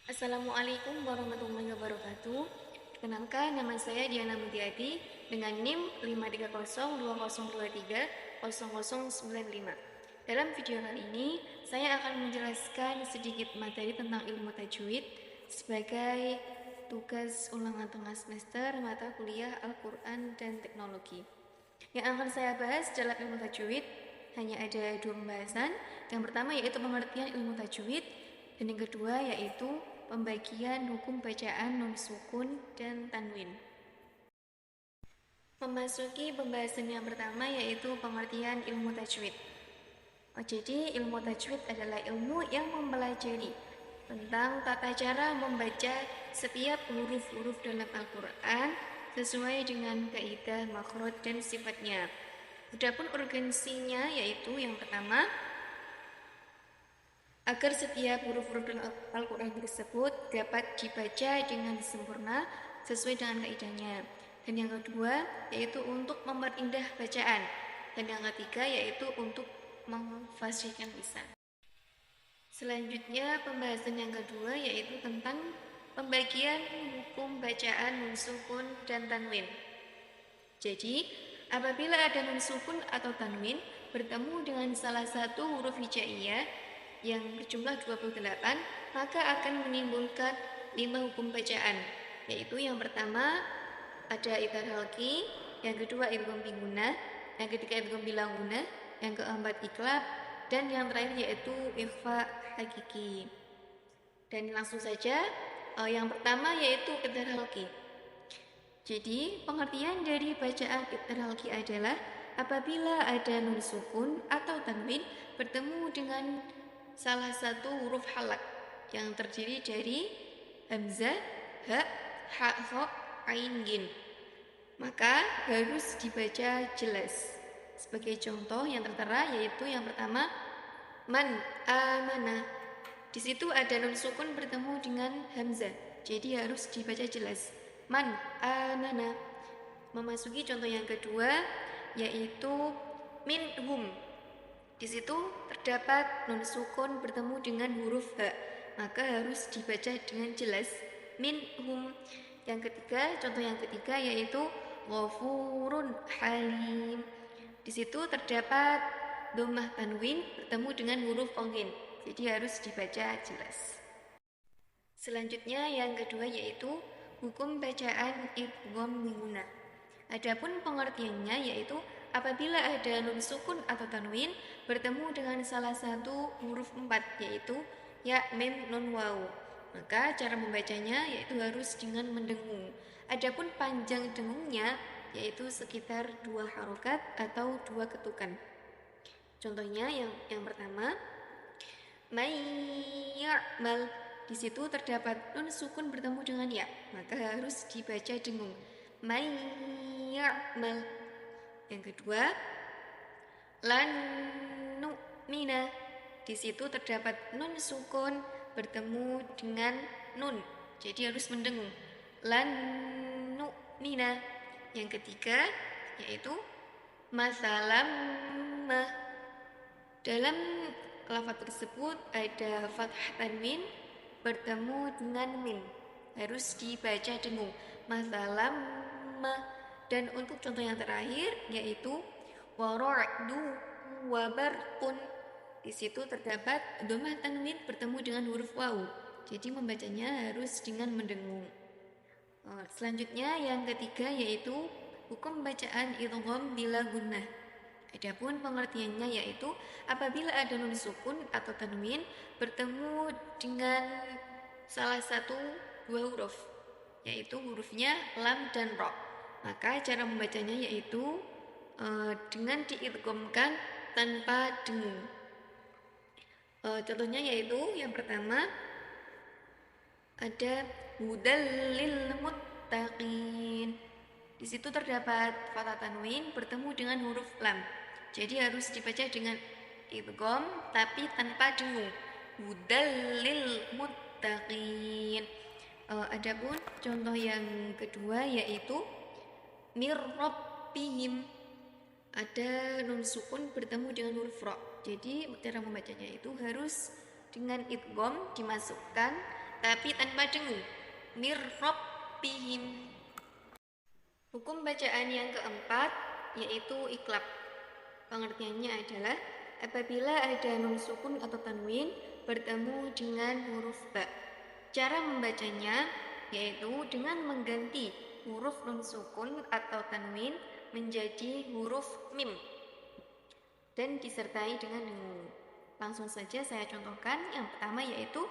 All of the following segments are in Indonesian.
Assalamualaikum warahmatullahi wabarakatuh. Perkenalkan, nama saya Diana Mulyadi dengan NIM 53020230095. Dalam video kali ini, saya akan menjelaskan sedikit materi tentang ilmu tajwid sebagai tugas ulangan tengah semester mata kuliah Al-Quran dan Teknologi. Yang akan saya bahas dalam ilmu tajwid hanya ada dua pembahasan. Yang pertama yaitu pengertian ilmu tajwid, dan yang kedua yaitu pembagian hukum bacaan nun sukun dan tanwin. Memasuki pembahasan yang pertama yaitu pengertian ilmu tajwid. Jadi ilmu tajwid adalah ilmu yang mempelajari tentang tata cara membaca setiap huruf-huruf dalam Al-Quran sesuai dengan kaidah, makhraj, dan sifatnya. Adapun urgensinya yaitu yang pertama, agar setiap huruf-huruf dalam Al-Quran tersebut dapat dibaca dengan sempurna sesuai dengan kaidahnya. Dan yang kedua yaitu untuk memperindah bacaan. Dan yang ketiga yaitu untuk memfasihkan lisan. Selanjutnya pembahasan yang kedua yaitu tentang pembagian hukum bacaan nun sukun dan tanwin. Jadi, apabila ada nun sukun atau tanwin bertemu dengan salah satu huruf hijaiyah yang berjumlah 28, maka akan menimbulkan 5 hukum bacaan, yaitu yang pertama ada idgham halqi, yang kedua idgham bigunnah, yang ketiga idgham bila gunnah, yang keempat iqlab, dan yang terakhir yaitu ikhfa hakiki. Dan langsung saja, yang pertama yaitu idgham halqi. Jadi, pengertian dari bacaan idgham halqi adalah apabila ada nun sukun atau tanwin bertemu dengan salah satu huruf halak yang terdiri dari hamzah, ha, ha, kha, ain, gin, maka harus dibaca jelas. Sebagai contoh yang tertera yaitu yang pertama man amana. Di situ ada nun sukun bertemu dengan hamzah, jadi harus dibaca jelas. Man amana. Memasuki contoh yang kedua yaitu minhum. Di situ terdapat nun sukun bertemu dengan huruf ha, maka harus dibaca dengan jelas minhum. Yang ketiga, contoh yang ketiga yaitu ghafurun halim. Di situ terdapat dhammah tanwin bertemu dengan huruf ongin, jadi harus dibaca jelas. Selanjutnya yang kedua yaitu hukum bacaan idgham bigunnah. Adapun pengertiannya yaitu apabila ada nun sukun atau tanwin bertemu dengan salah satu huruf 4 yaitu ya, mim, nun, waw, maka cara membacanya yaitu harus dengan mendengung. Adapun panjang dengungnya yaitu sekitar 2 harokat atau 2 ketukan. Contohnya yang pertama may ya'mal. Di situ terdapat nun sukun bertemu dengan ya, maka harus dibaca dengung. May ya'mal. Yang kedua, lan nu'mina. Di situ terdapat nun sukun bertemu dengan nun, jadi harus mendengung. Lan nu'mina. Yang ketiga yaitu masalamah. Dalam lafaz tersebut ada fathah tanwin bertemu dengan mim, harus dibaca dengung. Masalamah. Dan untuk contoh yang terakhir yaitu wara'du wabarqun. Di situ terdapat dhammah tanwin bertemu dengan huruf waw, jadi membacanya harus dengan mendengung. Selanjutnya yang ketiga yaitu hukum bacaan idgham bila gunnah. Adapun pengertiannya yaitu apabila ada nun sukun atau tanwin bertemu dengan salah satu dua huruf, yaitu hurufnya lam dan ro, maka cara membacanya yaitu dengan diidghamkan tanpa dengung. Contohnya yaitu yang pertama ada hudal lil muttaqin. Di situ terdapat fathah tanwin bertemu dengan huruf lam, jadi harus dibaca dengan idgham tapi tanpa dengung. Hudal lil muttaqin. Adapun contoh yang kedua yaitu mir rabbihim. Ada nun sukun bertemu dengan huruf ro, jadi cara membacanya itu harus dengan idgham dimasukkan tapi tanpa dengung. Mir rabbihim. Hukum bacaan yang keempat yaitu iklab. Pengertiannya adalah apabila ada nun sukun atau tanwin bertemu dengan huruf ba. Cara membacanya yaitu dengan mengganti huruf nun sukun atau tanwin menjadi huruf mim dan disertai dengan dengung. Langsung saja saya contohkan. Yang pertama yaitu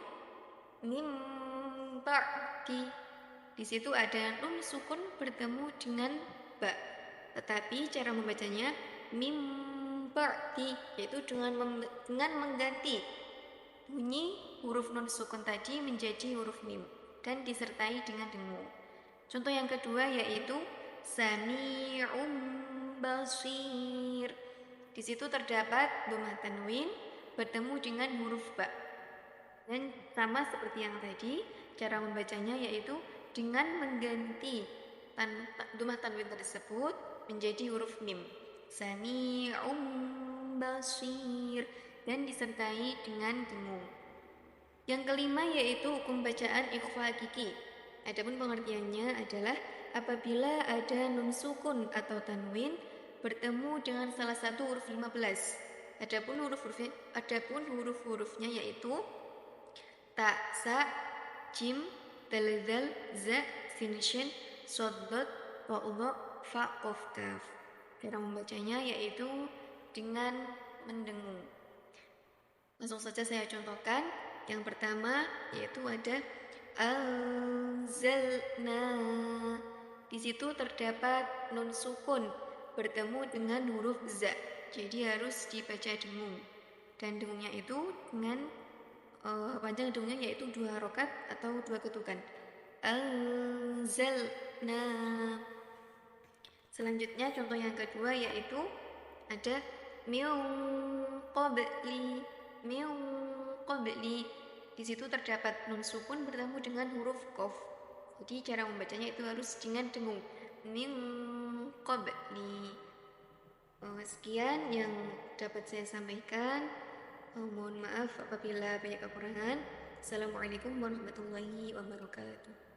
mim ba'di. Di situ ada nun sukun bertemu dengan ba. Tetapi cara membacanya mim ba'di, yaitu dengan mengganti bunyi huruf nun sukun tadi menjadi huruf mim dan disertai dengan dengung. Contoh yang kedua yaitu sami'um basir. Di situ terdapat dhammah tanwin bertemu dengan huruf ba. Dan sama seperti yang tadi, cara membacanya yaitu dengan mengganti dhammah tanwin tersebut menjadi huruf mim. Sami'um basir dan disertai dengan dengung. Yang kelima yaitu hukum bacaan ikhfa hakiki. Adapun pengertiannya adalah apabila ada nun sukun atau tanwin bertemu dengan salah satu huruf 15. Adapun huruf-hurufnya yaitu ta, sa, jim, dal, zal, za, sin, shin, shad, dad, wa, dha, fa, qaf, kaf. Cara membacanya yaitu dengan mendengung. Langsung saja saya contohkan. Yang pertama yaitu ada anzalna. Di situ terdapat nun sukun bertemu dengan huruf za. Jadi harus dibaca dengung. Dan dengungnya itu dengan panjang dengungnya yaitu 2 harokat atau 2 ketukan. Anzalna. Selanjutnya contoh yang kedua yaitu ada min qabli. Di situ terdapat nun sukun bertemu dengan huruf qaf. Jadi cara membacanya itu harus dengan dengung. Min qabli. Sekian yang dapat saya sampaikan. Mohon maaf apabila banyak kekurangan. Assalamualaikum warahmatullahi wabarakatuh.